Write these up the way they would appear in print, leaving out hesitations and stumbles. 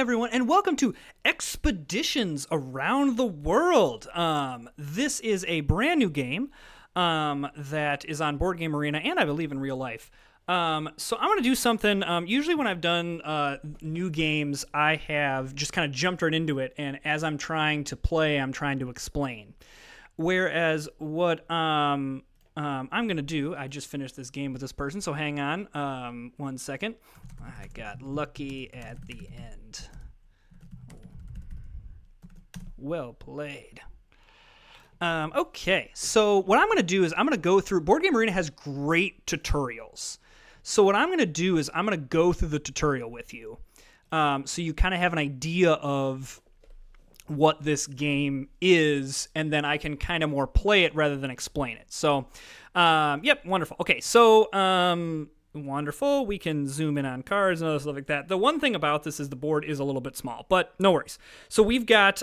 everyone, and welcome to Expeditions Around the World. This is a brand new game that is on Board Game Arena and I believe in real life. So I'm going to do something. Usually when I've done new games, I have just kind of jumped right into it, and as I'm trying to play, I'm trying to explain. Whereas what I'm going to do, I just finished this game with this person, so hang on 1 second. I got lucky at the end. Well played. Okay, so what I'm going to do is I'm going to go through... Board Game Arena has great tutorials. So what I'm going to do is I'm going to go through the tutorial with you. So you kind of have an idea of what this game is, and then I can kind of more play it rather than explain it. So, yep, wonderful. Okay, so, wonderful. We can zoom in on cards and other stuff like that. The one thing about this is the board is a little bit small, but no worries. So we've got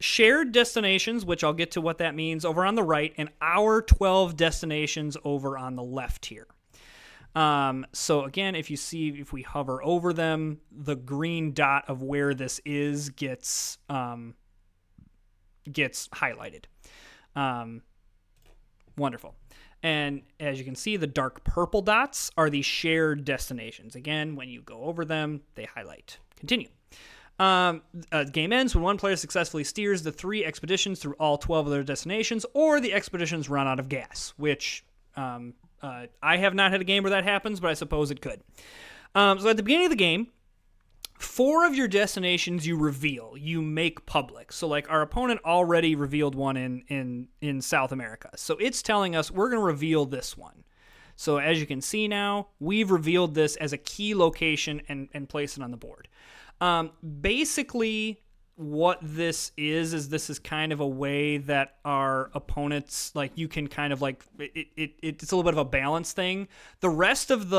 shared destinations, which I'll get to what that means, over on the right, and our 12 destinations over on the left here. So again, if you see, if we hover over them, the green dot of where this is gets highlighted. Wonderful. And as you can see, the dark purple dots are the shared destinations. Again, when you go over them, they highlight. Continue. Game ends when one player successfully steers the 3 expeditions through all 12 of their destinations, or the expeditions run out of gas, which... I have not had a game where that happens, but I suppose it could. So at the beginning of the game, 4 of your destinations you reveal, you make public. So like our opponent already revealed one in South America. So it's telling us we're going to reveal this one. So as you can see now, we've revealed this as a key location and place it on the board. Basically... what this is this is kind of a way that our opponents, like, you can kind of like it's a little bit of a balance thing. The rest of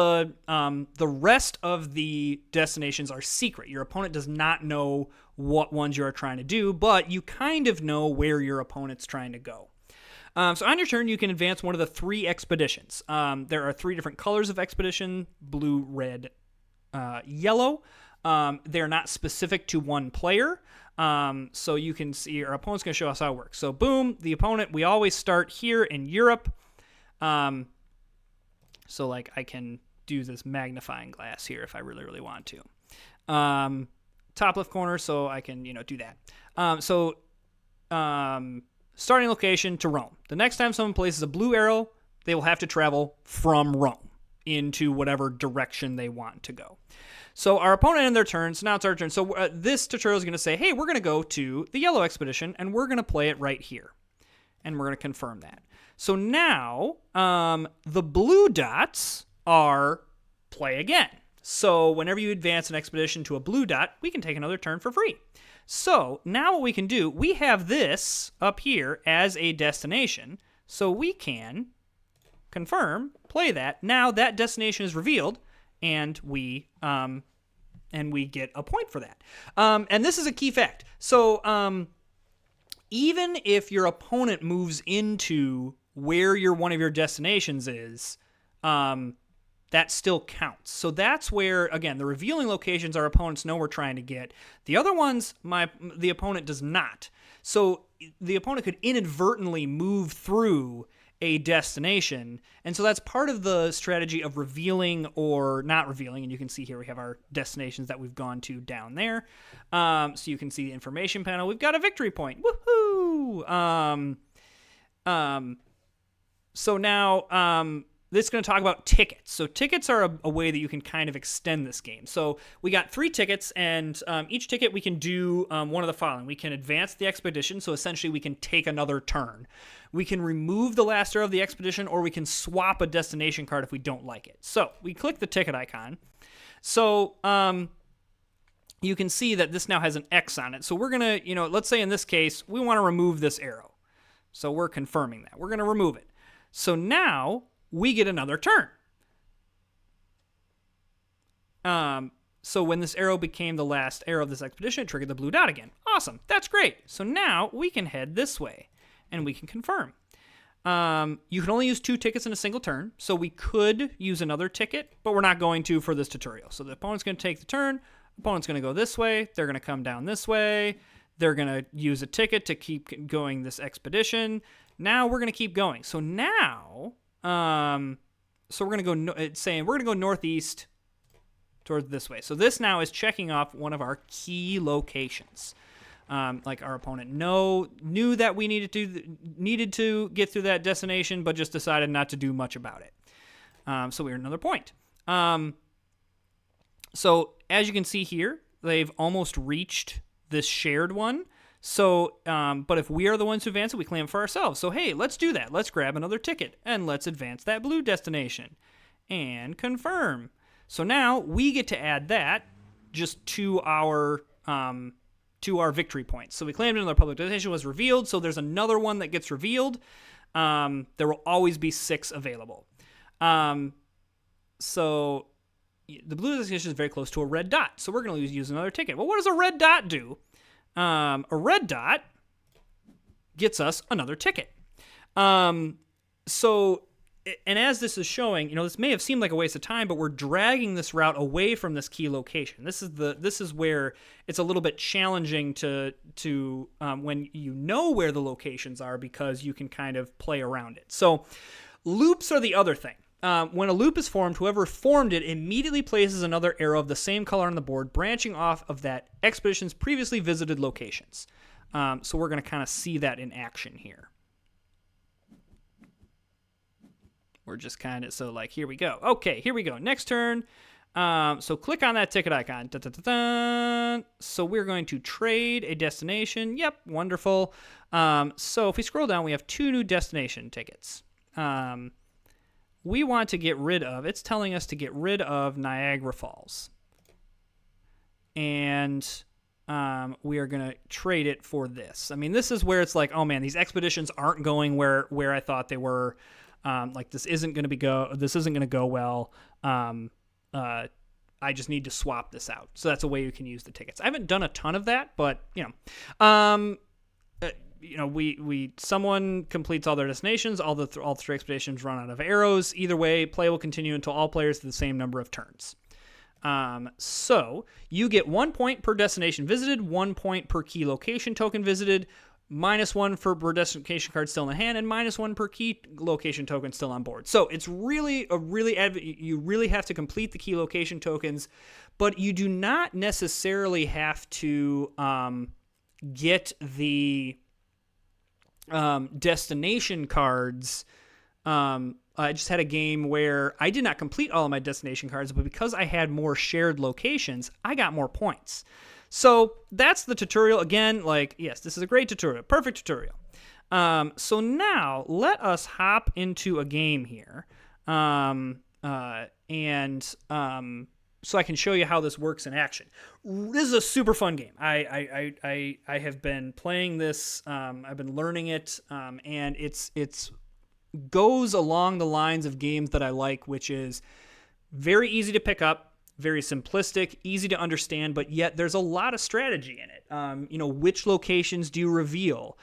the destinations are secret. Your opponent does not know what ones you are trying to do, but you kind of know where your opponent's trying to go. So on your turn, you can advance one of the 3 expeditions. There are 3 different colors of expedition: blue, red, yellow. They're not specific to one player. So you can see our opponent's going to show us how it works. So boom, the opponent, we always start here in Europe. So like I can do this magnifying glass here if I really, really want to. Top left corner, so I can, do that. Starting location to Rome. The next time someone places a blue arrow, they will have to travel from Rome into whatever direction they want to go. So our opponent ended their turn, so now it's our turn. So this tutorial is going to say, hey, we're going to go to the yellow expedition, and we're going to play it right here. And we're going to confirm that. So now the blue dots are play again. So whenever you advance an expedition to a blue dot, we can take another turn for free. So now what we can do, we have this up here as a destination, so we can confirm, play that. Now that destination is revealed, and we get a point for that. And this is a key fact. So even if your opponent moves into where one of your destinations is, that still counts. So that's where, again, the revealing locations our opponents know we're trying to get. The other ones, the opponent does not. So the opponent could inadvertently move through a destination, and so that's part of the strategy of revealing or not revealing. And you can see here we have our destinations that we've gone to down there, so you can see the information panel. We've got a victory point. Woohoo! So now this is going to talk about tickets. So tickets are a way that you can kind of extend this game. So we got 3 tickets, and each ticket we can do one of the following. We can advance the expedition, so essentially we can take another turn. We can remove the last arrow of the expedition, or we can swap a destination card if we don't like it. So we click the ticket icon. So you can see that this now has an X on it. So we're going to, let's say in this case, we want to remove this arrow. So we're confirming that. We're going to remove it. So now we get another turn. So when this arrow became the last arrow of this expedition, it triggered the blue dot again. Awesome. That's great. So now we can head this way, and we can confirm. You can only use 2 tickets in a single turn, so we could use another ticket, but we're not going to for this tutorial. So the opponent's going to take the turn. Opponent's going to go this way. They're going to come down this way. They're going to use a ticket to keep going this expedition. Now we're going to keep going. So now, so we're going to go, it's saying we're going to go northeast towards this way. So this now is checking off one of our key locations. Like our opponent knew that we needed to get through that destination, but just decided not to do much about it. So we're at another point. So as you can see here, they've almost reached this shared one. So, but if we are the ones who advance it, we claim it for ourselves. So hey, let's do that. Let's grab another ticket and let's advance that blue destination and confirm. So now we get to add that just to our victory points. So we claimed another public destination was revealed. So there's another one that gets revealed. There will always be 6 available. So the blue destination is very close to a red dot. So we're going to use another ticket. Well, what does a red dot do? A red dot gets us another ticket. So, and as this is showing, this may have seemed like a waste of time, but we're dragging this route away from this key location. This is where it's a little bit challenging to when you know where the locations are, because you can kind of play around it. So loops are the other thing. When a loop is formed, whoever formed it immediately places another arrow of the same color on the board, branching off of that expedition's previously visited locations. So we're going to kind of see that in action here. We're just kind of, so like, here we go. Okay, here we go. Next turn. So click on that ticket icon. Da, da, da, da. So we're going to trade a destination. Yep, wonderful. So if we scroll down, we have 2 new destination tickets. We want to get rid of, it's telling us to get rid of Niagara Falls. And we are going to trade it for this. I mean, this is where it's like, oh man, these expeditions aren't going where I thought they were. Like this isn't going to go well. I just need to swap this out. So that's a way you can use the tickets. I haven't done a ton of that, but someone completes all their destinations. All 3 expeditions run out of arrows. Either way, play will continue until all players have the same number of turns. So you get 1 point per destination visited, 1 point per key location token visited, -1 for per destination card still in the hand, and -1 per key location token still on board. So it's really you really have to complete the key location tokens, but you do not necessarily have to get the destination cards. I just had a game where I did not complete all of my destination cards, but because I had more shared locations, I got more points. So that's the tutorial. Again, yes, this is a great tutorial. Perfect tutorial. So now let us hop into a game here. So I can show you how this works in action. This is a super fun game. I have been playing this. I've been learning it, and it's goes along the lines of games that I like, which is very easy to pick up, very simplistic, easy to understand, but yet there's a lot of strategy in it. Which locations do you reveal?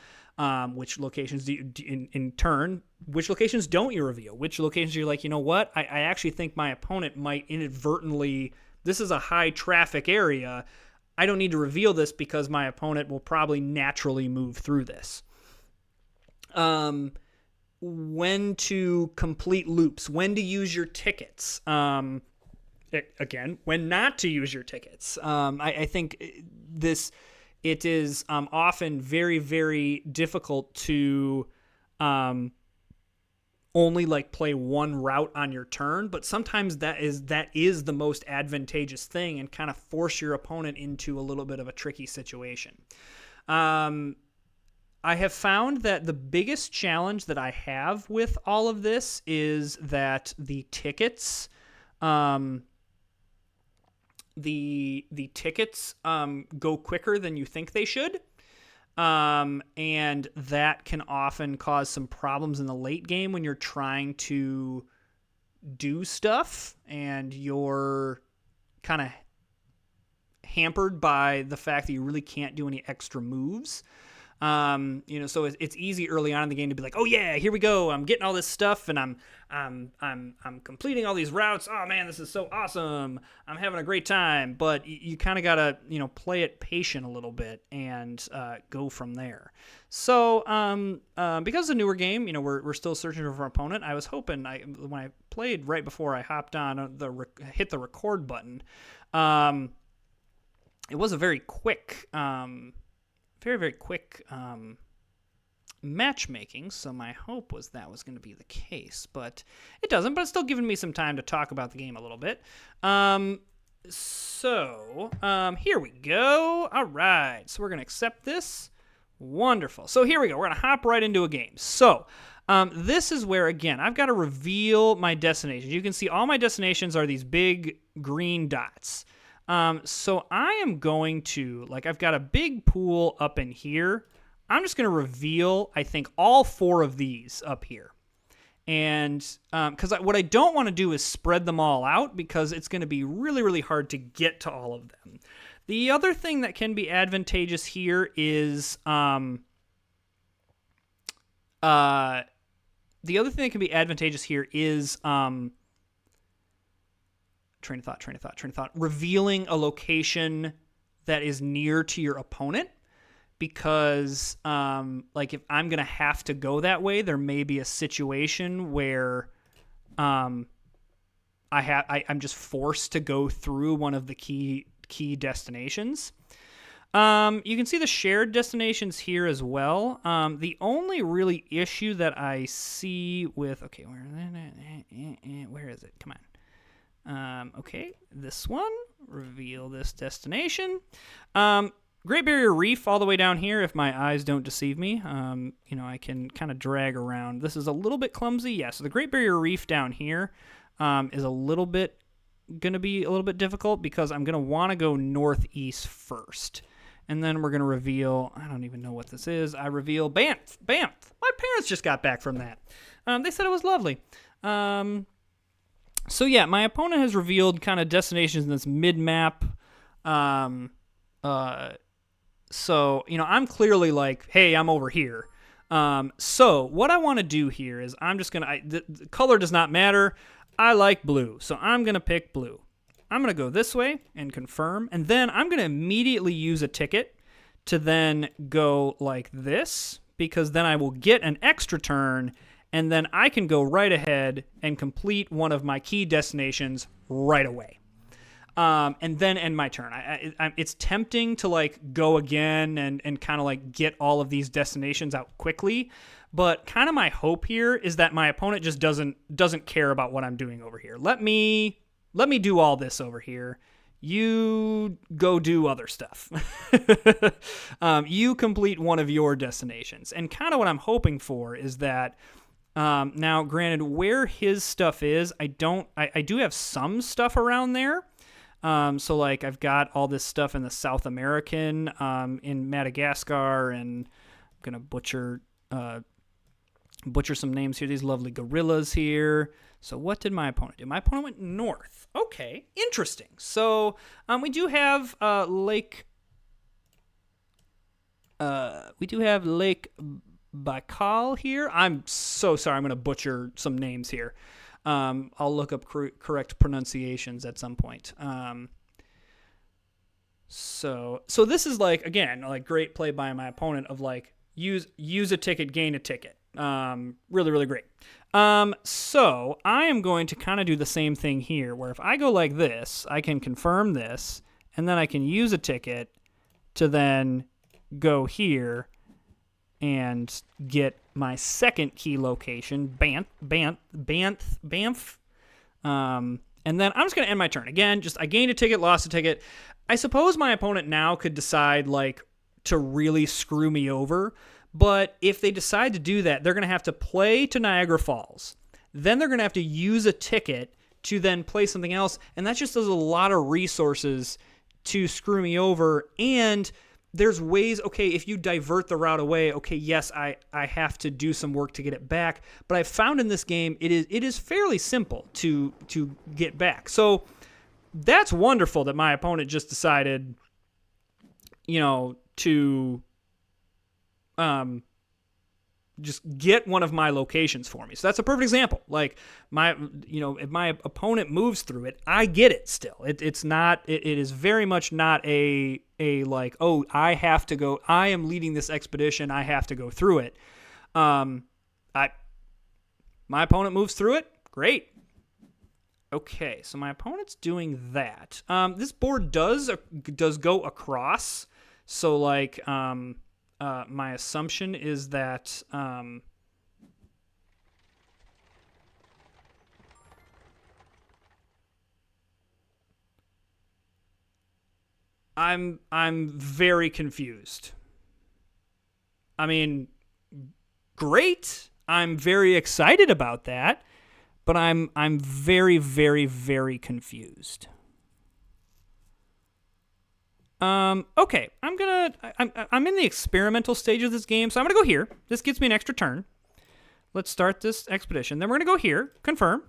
Which locations do you, in turn, which locations don't you reveal? Which locations you're like, you know what? I actually think my opponent might inadvertently, this is a high traffic area. I don't need to reveal this because my opponent will probably naturally move through this. When to complete loops, when to use your tickets. Again, when not to use your tickets. I think it is often very, very difficult to only play one route on your turn, but sometimes that is the most advantageous thing and kind of force your opponent into a little bit of a tricky situation. I have found that the biggest challenge that I have with all of this is that the tickets, the tickets go quicker than you think they should, and that can often cause some problems in the late game when you're trying to do stuff and you're kind of hampered by the fact that you really can't do any extra moves. So it's easy early on in the game to be like, oh yeah, here we go. I'm getting all this stuff, and I'm completing all these routes. Oh man, this is so awesome. I'm having a great time. But you kind of gotta play it patient a little bit and go from there. So because it's a newer game, we're still searching for an opponent. I was hoping when I played right before I hopped on hit the record button. It was a very quick. Very, very quick matchmaking, so my hope was that was going to be the case, but it doesn't, but it's still giving me some time to talk about the game a little bit. Here we go. All right, so we're going to accept this. Wonderful. So here we go. We're going to hop right into a game. So this is where, again, I've got to reveal my destinations. You can see all my destinations are these big green dots. So I am going to, I've got a big pool up in here. I'm just going to reveal, I think, all 4 of these up here. And because what I don't want to do is spread them all out because it's going to be really, really hard to get to all of them. The other thing that can be advantageous here is, train of thought, revealing a location that is near to your opponent, because if I'm going to have to go that way, there may be a situation where I'm just forced to go through one of the key destinations. You can see the shared destinations here as well. The only really issue that I see with, where is it? Come on. Okay, this one, reveal this destination. Great Barrier Reef all the way down here, if my eyes don't deceive me. I can kind of drag around. This is a little bit clumsy. Yeah, so the Great Barrier Reef down here is going to be a little bit difficult because I'm going to want to go northeast first. And then we're going to reveal, I don't even know what this is. I reveal Banff. Banff. My parents just got back from that. They said it was lovely. So yeah, my opponent has revealed kind of destinations in this mid-map. So, I'm clearly like, hey, I'm over here. So what I want to do here is I'm just going to, the color does not matter. I like blue, so I'm going to pick blue. I'm going to go this way and confirm, and then I'm going to immediately use a ticket to then go like this, because then I will get an extra turn, and then I can go right ahead and complete one of my key destinations right away. And then end my turn. It's tempting to go again and kind of get all of these destinations out quickly, but kind of my hope here is that my opponent just doesn't care about what I'm doing over here. Let me do all this over here. You go do other stuff. You complete one of your destinations. And kind of what I'm hoping for is that now, granted, where his stuff is, I do have some stuff around there. So I've got all this stuff in the South American, in Madagascar, and I'm gonna butcher some names here. These lovely gorillas here. So what did my opponent do? My opponent went north. Okay, interesting. So we do have Lake Baikal here. I'm so sorry. I'm going to butcher some names here. I'll look up correct pronunciations at some point. So this is again, great play by my opponent of use a ticket, gain a ticket. Really, really great. So I am going to kind of do the same thing here, where if I go like this, I can confirm this, and then I can use a ticket to then go here and get my second key location, Banff. And then I'm just going to end my turn. Again, I gained a ticket, lost a ticket. I suppose my opponent now could decide, to really screw me over. But if they decide to do that, they're going to have to play to Niagara Falls. Then they're going to have to use a ticket to then play something else. And that just does a lot of resources to screw me over. And there's ways, okay, if you divert the route away, okay, yes, I have to do some work to get it back. But I've found in this game, it is fairly simple to get back. So that's wonderful that my opponent just decided, to just get one of my locations for me. So that's a perfect example. Like if my opponent moves through it, I get it still. It is very much not a like, oh, I have to go, I am leading this expedition, I have to go through it. My opponent moves through it, great. Okay, so my opponent's doing that. This board does go across. So like, my assumption is that I'm very confused. I mean, great. I'm very excited about that, but I'm very, very, very confused. Okay, I'm in the experimental stage of this game, so I'm gonna go here. This gets me an extra turn. Let's start this expedition. Then we're gonna go here, confirm.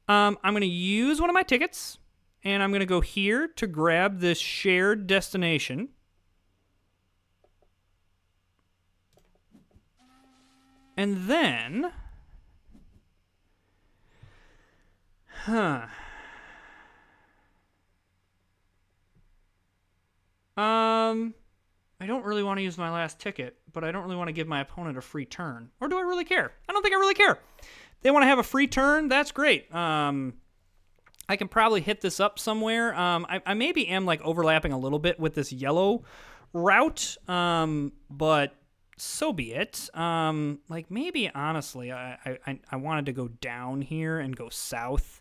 I'm gonna use one of my tickets, and I'm gonna go here to grab this shared destination. And then, I don't really want to use my last ticket, but I don't really want to give my opponent a free turn. Or do I really care? I don't think I really care. They want to have a free turn, that's great. I can probably hit this up somewhere. I maybe am like overlapping a little bit with this yellow route, but so be it. Like maybe honestly, I wanted to go down here and go south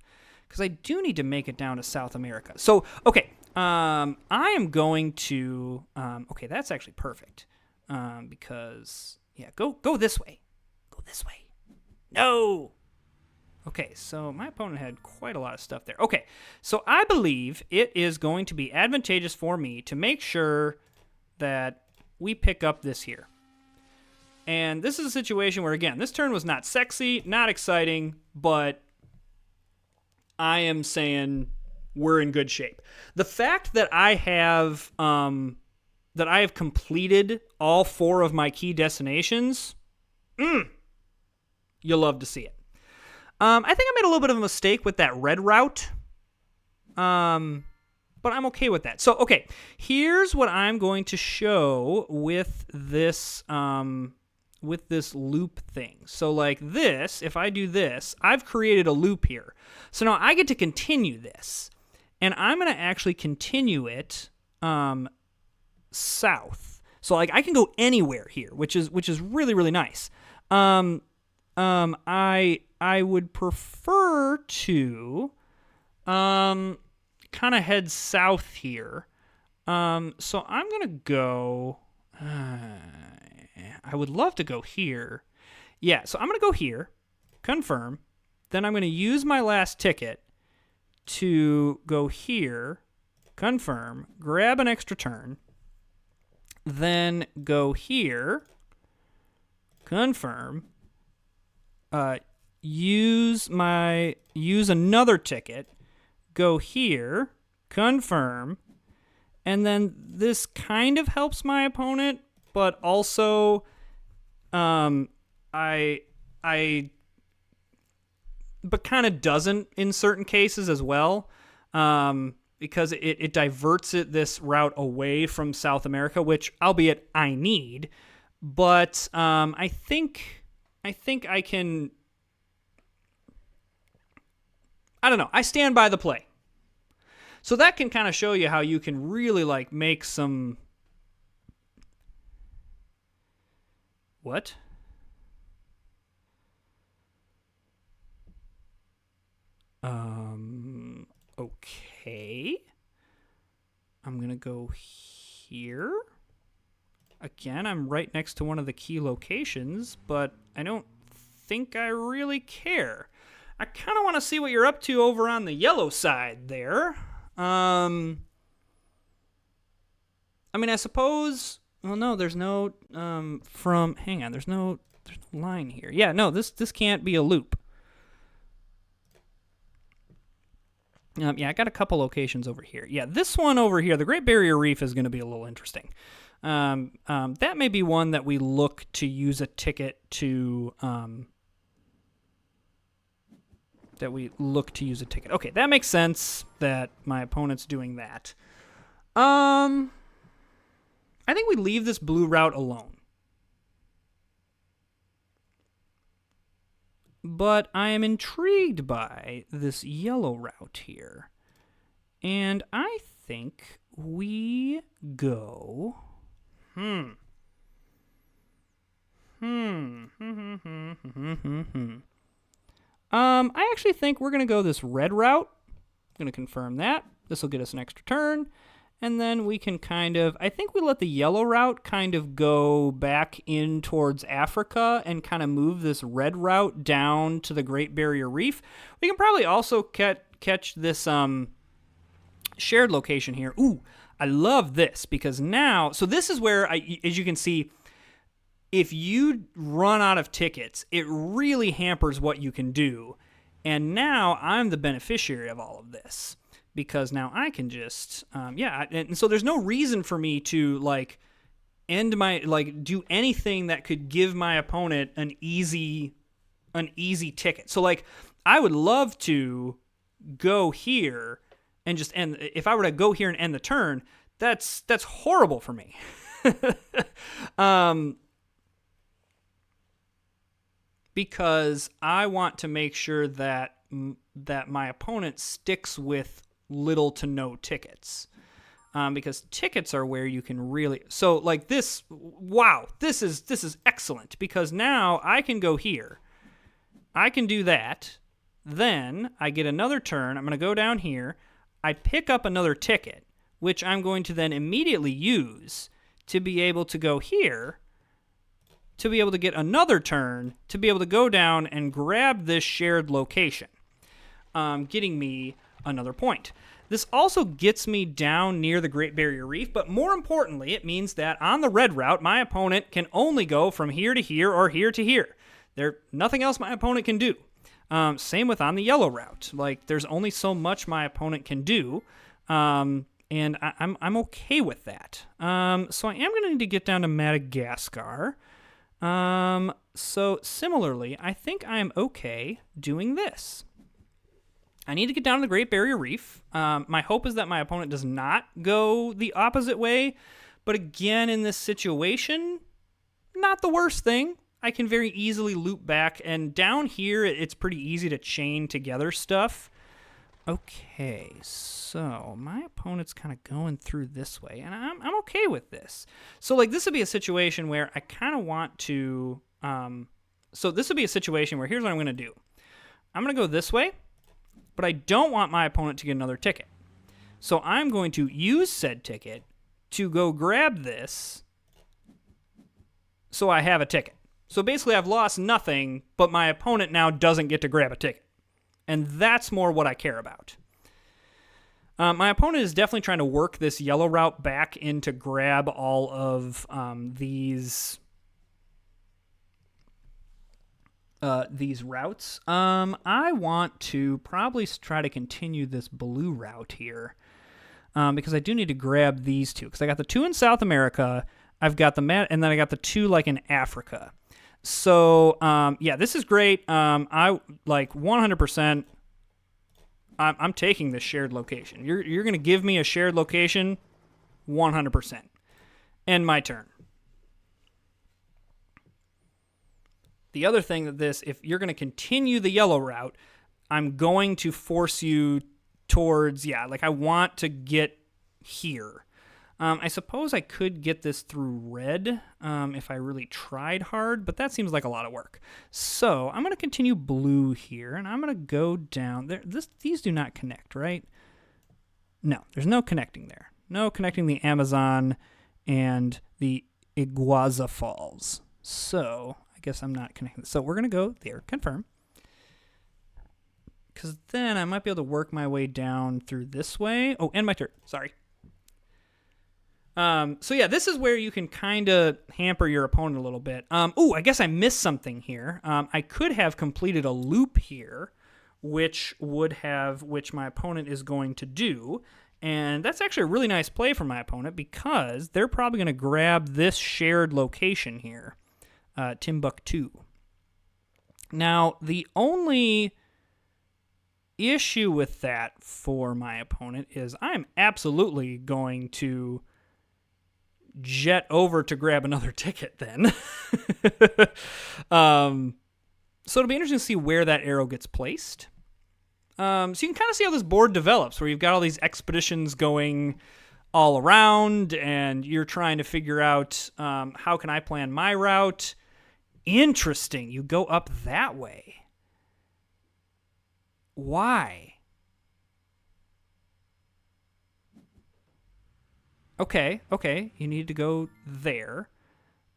because I do need to make it down to South America. So okay, I am going to. Okay, that's actually perfect. Because yeah, go this way, go this way. No. Okay, so my opponent had quite a lot of stuff there. Okay, so I believe it is going to be advantageous for me to make sure that we pick up this here. And this is a situation where, again, this turn was not sexy, not exciting, but I am saying we're in good shape. The fact that I have completed all 4 of my key destinations, you'll love to see it. I think I made a little bit of a mistake with that red route, but I'm okay with that. So, okay, here's what I'm going to show with this loop thing. So, like this, if I do this, I've created a loop here. So now I get to continue this, and I'm going to actually continue it south. So, like, I can go anywhere here, which is really, really nice. I would prefer to kind of head south here. So I'm going to go... I would love to go here. Yeah, so I'm going to go here, confirm. Then I'm going to use my last ticket to go here, confirm, grab an extra turn, then go here, confirm, use another ticket, go here, confirm, and then this kind of helps my opponent, but also but kind of doesn't in certain cases as well, because it diverts this route away from South America, which albeit I need, but I think I can. I don't know. I stand by the play. So that can kind of show you how you can really like make some. What? Okay. I'm going to go here. Again, I'm right next to one of the key locations, but I don't think I really care. I kind of want to see what you're up to over on the yellow side there. I mean, I suppose... Well, no, there's no... Hang on, there's no line here. Yeah, no, this can't be a loop. Yeah, I got a couple locations over here. Yeah, this one over here, the Great Barrier Reef, is going to be a little interesting. That may be one that we look to use a ticket to. Okay, that makes sense that my opponent's doing that. I think we leave this blue route alone. But I am intrigued by this yellow route here. And I think we go... I actually think we're going to go this red route. I'm going to confirm that. This will get us an extra turn. And then we can I think we let the yellow route kind of go back in towards Africa and kind of move this red route down to the Great Barrier Reef. We can probably also catch this shared location here. Ooh, I love this because now, so this is where, as you can see, if you run out of tickets, it really hampers what you can do. And now I'm the beneficiary of all of this. Because now I can just, and so there's no reason for me to, do anything that could give my opponent an easy ticket. So, I would love to go here and just end, if I were to go here and end the turn, that's horrible for me. Because I want to make sure that my opponent sticks with little to no tickets, because tickets are where you can really. So this, wow, this is excellent because now I can go here, I can do that, then I get another turn. I'm going to go down here, I pick up another ticket, which I'm going to then immediately use to be able to go here, to be able to get another turn, to be able to go down and grab this shared location, getting me another point. This also gets me down near the Great Barrier Reef, but more importantly, it means that on the red route, my opponent can only go from here to here or here to here. Nothing else my opponent can do. Same with on the yellow route. There's only so much my opponent can do, and I'm okay with that. So I am going to need to get down to Madagascar. So similarly, I think I'm okay doing this. I need to get down to the Great Barrier Reef. My hope is that my opponent does not go the opposite way. But again, in this situation, not the worst thing. I can very easily loop back. And down here, it's pretty easy to chain together stuff. Okay, so my opponent's kind of going through this way. And I'm okay with this. So this would be a situation where I kind of want to... so this would be a situation where here's what I'm going to do. I'm going to go this way. But I don't want my opponent to get another ticket. So I'm going to use said ticket to go grab this so I have a ticket. So basically I've lost nothing, but my opponent now doesn't get to grab a ticket. And that's more what I care about. My opponent is definitely trying to work this yellow route back in to grab all of these routes. I want to probably try to continue this blue route here, because I do need to grab these two, because I got the two in South America, I've got and then I got the two in Africa. So this is great. I 100%. I'm taking this shared location. You're gonna give me a shared location, 100%. End my turn. The other thing if you're going to continue the yellow route, I'm going to force you towards, I want to get here. I suppose I could get this through red if I really tried hard, but that seems like a lot of work. So I'm going to continue blue here, and I'm going to go down there. These do not connect, right? No, there's no connecting there. No connecting the Amazon and the Iguazu Falls. So I guess I'm not connecting. So we're going to go there, confirm. Because then I might be able to work my way down through this way. Oh, and my turn. Sorry. So yeah, this is where you can kind of hamper your opponent a little bit. I guess I missed something here. I could have completed a loop here, which my opponent is going to do. And that's actually a really nice play for my opponent because they're probably going to grab this shared location here, Timbuktu. Now, the only issue with that for my opponent is I'm absolutely going to jet over to grab another ticket then. So it'll be interesting to see where that arrow gets placed. So you can kind of see how this board develops, where you've got all these expeditions going all around, and you're trying to figure out how can I plan my route. Interesting. You go up that way. Why? Okay. You need to go there.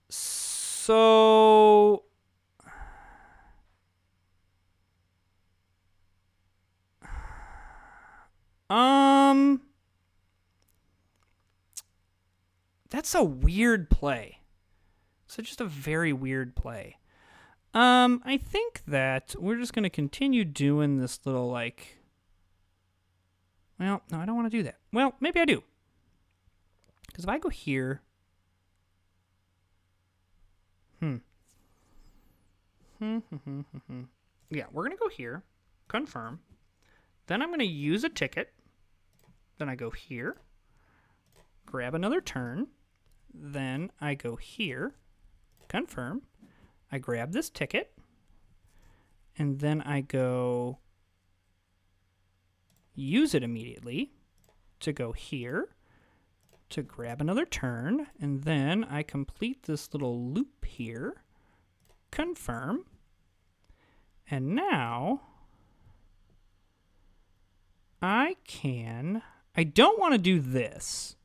So... That's a weird play. So just a very weird play. I think that we're just going to continue doing this little, like... Well, no, I don't want to do that. Well, maybe I do. Because if I go here... Yeah, we're going to go here. Confirm. Then I'm going to use a ticket. Then I go here. Grab another turn. Then I go here. Confirm. I grab this ticket. And then I go use it immediately to go here to grab another turn. And then I complete this little loop here. Confirm. And now I don't want to do this.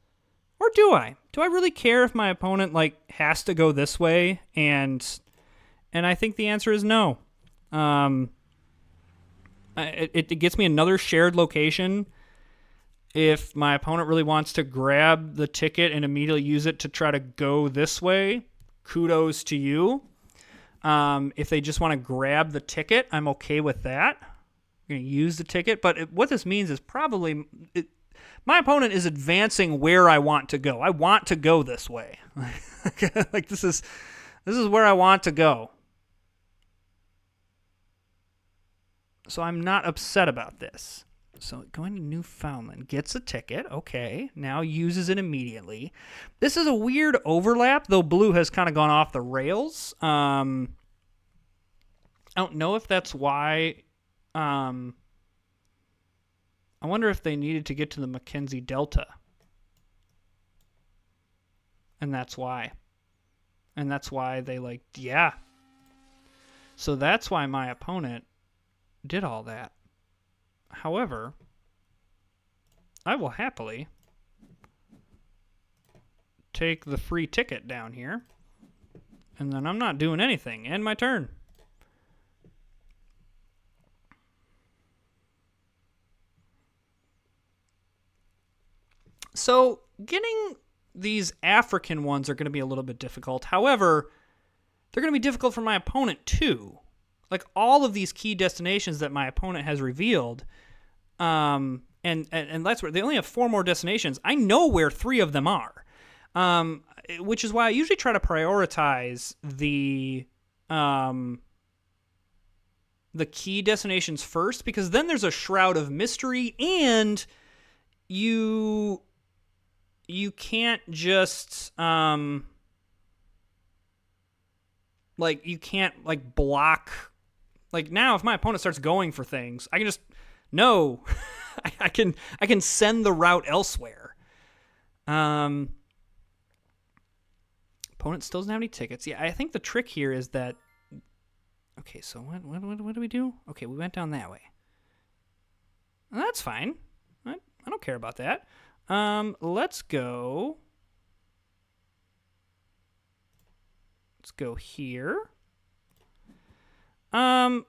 Or do I? Do I really care if my opponent has to go this way? And I think the answer is no. It gets me another shared location. If my opponent really wants to grab the ticket and immediately use it to try to go this way, kudos to you. If they just want to grab the ticket, I'm okay with that. I'm going to use the ticket. But what this means is probably... my opponent is advancing where I want to go. I want to go this way. This is where I want to go. So I'm not upset about this. So going to Newfoundland, gets a ticket. Okay, now uses it immediately. This is a weird overlap, though blue has kind of gone off the rails. I don't know if that's why... I wonder if they needed to get to the Mackenzie Delta. And that's why. And that's why they yeah. So that's why my opponent did all that. However, I will happily take the free ticket down here. And then I'm not doing anything. End my turn. So getting these African ones are going to be a little bit difficult. However, they're going to be difficult for my opponent too. All of these key destinations that my opponent has revealed, and that's where they only have 4 more destinations. I know where 3 of them are, which is why I usually try to prioritize the key destinations first, because then there's a shroud of mystery, and you can't just you can't block. Now if my opponent starts going for things, I can just no. I can send the route elsewhere. Opponent still doesn't have any tickets. Yeah, I think the trick here is that... Okay, so what do we do? Okay, we went down that way. Well, that's fine. I don't care about that. Let's go here. I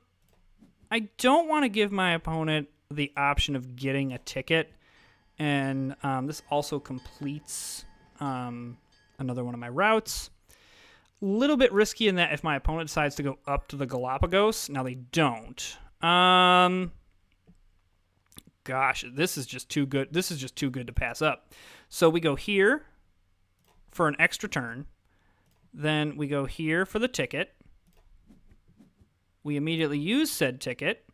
don't want to give my opponent the option of getting a ticket, and this also completes another one of my routes. A little bit risky in that if my opponent decides to go up to the Galapagos, now they don't. gosh, this is just too good. This is just too good to pass up. So we go here for an extra turn. Then we go here for the ticket. We immediately use said ticket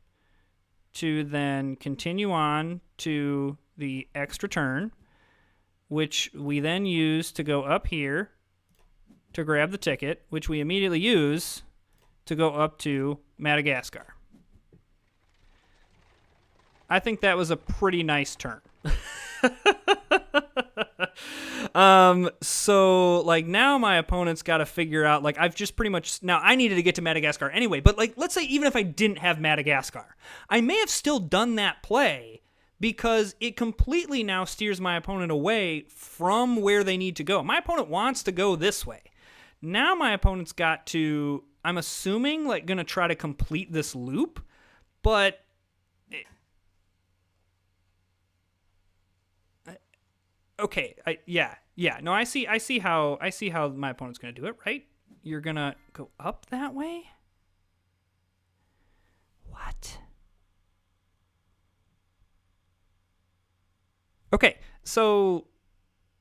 to then continue on to the extra turn, which we then use to go up here to grab the ticket, which we immediately use to go up to Madagascar. I think that was a pretty nice turn. So like now my opponent's got to figure out, like I've just pretty much, now I needed to get to Madagascar anyway, but like let's say even if I didn't have Madagascar, I may have still done that play because it completely now steers my opponent away from where they need to go. My opponent wants to go this way. Now my opponent's got to, I'm assuming, like going to try to complete this loop, but okay, no, I see how my opponent's going to do it, right? You're going to go up that way? What? Okay, so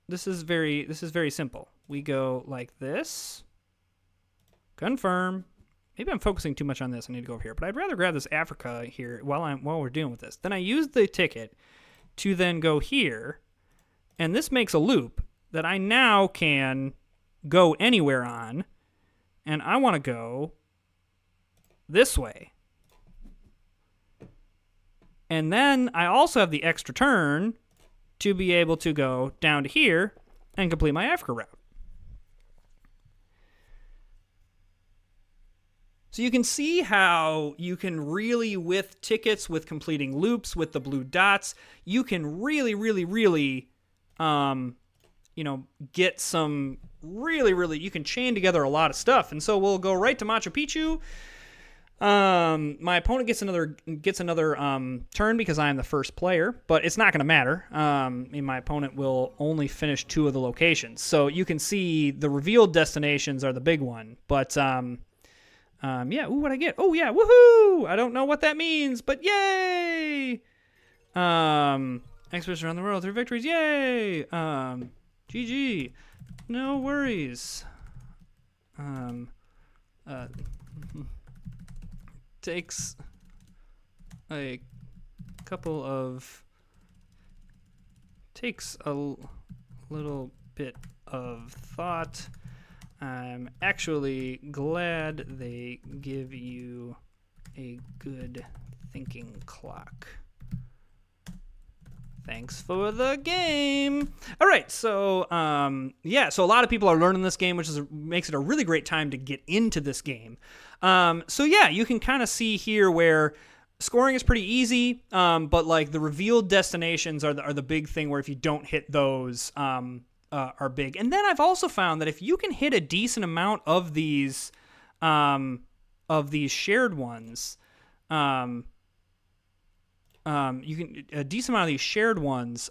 this is very simple. We go like this. Confirm. Maybe I'm focusing too much on this. I need to go over here, but I'd rather grab this Africa here while we're dealing with this. Then I use the ticket to then go here. And this makes a loop that I now can go anywhere on, and I want to go this way. And then I also have the extra turn to be able to go down to here and complete my Africa route. So you can see how you can really, with tickets, with completing loops, with the blue dots, you can really get some really, you can chain together a lot of stuff. And so we'll go right to Machu Picchu. My opponent gets another turn because I am the first player, but it's not going to matter. My opponent will only finish 2 of the locations. So you can see the revealed destinations are the big one. But yeah, ooh, what'd I get? Oh yeah, woohoo! I don't know what that means, but yay! Expedition around the world, 3 victories, yay! GG. No worries. Takes a little bit of thought. I'm actually glad they give you a good thinking clock. Thanks for the game. All right, so so a lot of people are learning this game, which makes it a really great time to get into this game. So yeah, you can kind of see here where scoring is pretty easy, but like the revealed destinations are the big thing, where if you don't hit those, are big. And then I've also found that if you can hit a decent amount of these shared ones, you can a decent amount of these shared ones,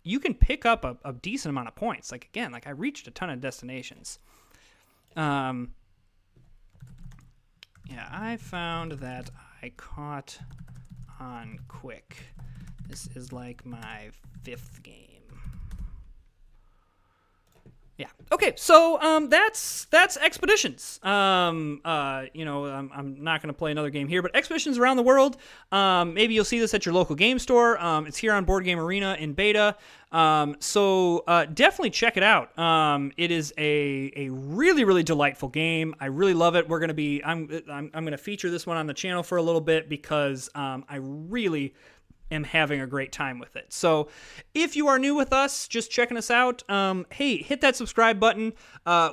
you can pick up a decent amount of points. Like again, like I reached a ton of destinations. Yeah, I found that I caught on quick. This is like my 5th game. Yeah. Okay. So that's Expeditions. I'm not going to play another game here, but Expeditions around the world. Maybe you'll see this at your local game store. It's here on Board Game Arena in beta. So definitely check it out. It is a really delightful game. I really love it. I'm going to feature this one on the channel for a little bit because I really am having a great time with it. So if you are new with us, just checking us out, hey, hit that subscribe button.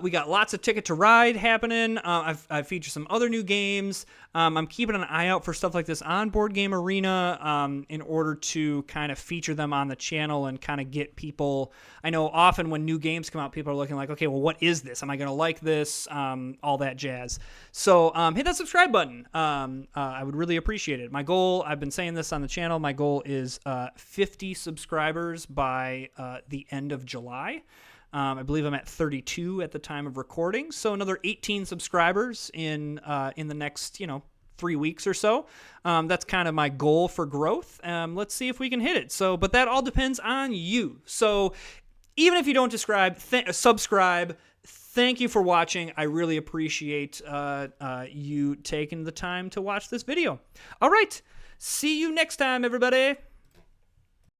We got lots of Ticket to Ride happening. I've featured some other new games. I'm keeping an eye out for stuff like this on Board Game Arena in order to kind of feature them on the channel and kind of get people. I know often when new games come out, people are looking like, okay, well, what is this? Am I going to like this? All that jazz. So hit that subscribe button. I would really appreciate it. My goal, I've been saying this on the channel, my goal is 50 subscribers by the end of July. I believe I'm at 32 at the time of recording, so another 18 subscribers in the next 3 weeks or so. That's kind of my goal for growth. Let's see if we can hit it. So, but that all depends on you. So even if you don't subscribe, thank you for watching. I really appreciate you taking the time to watch this video. All right. See you next time, everybody.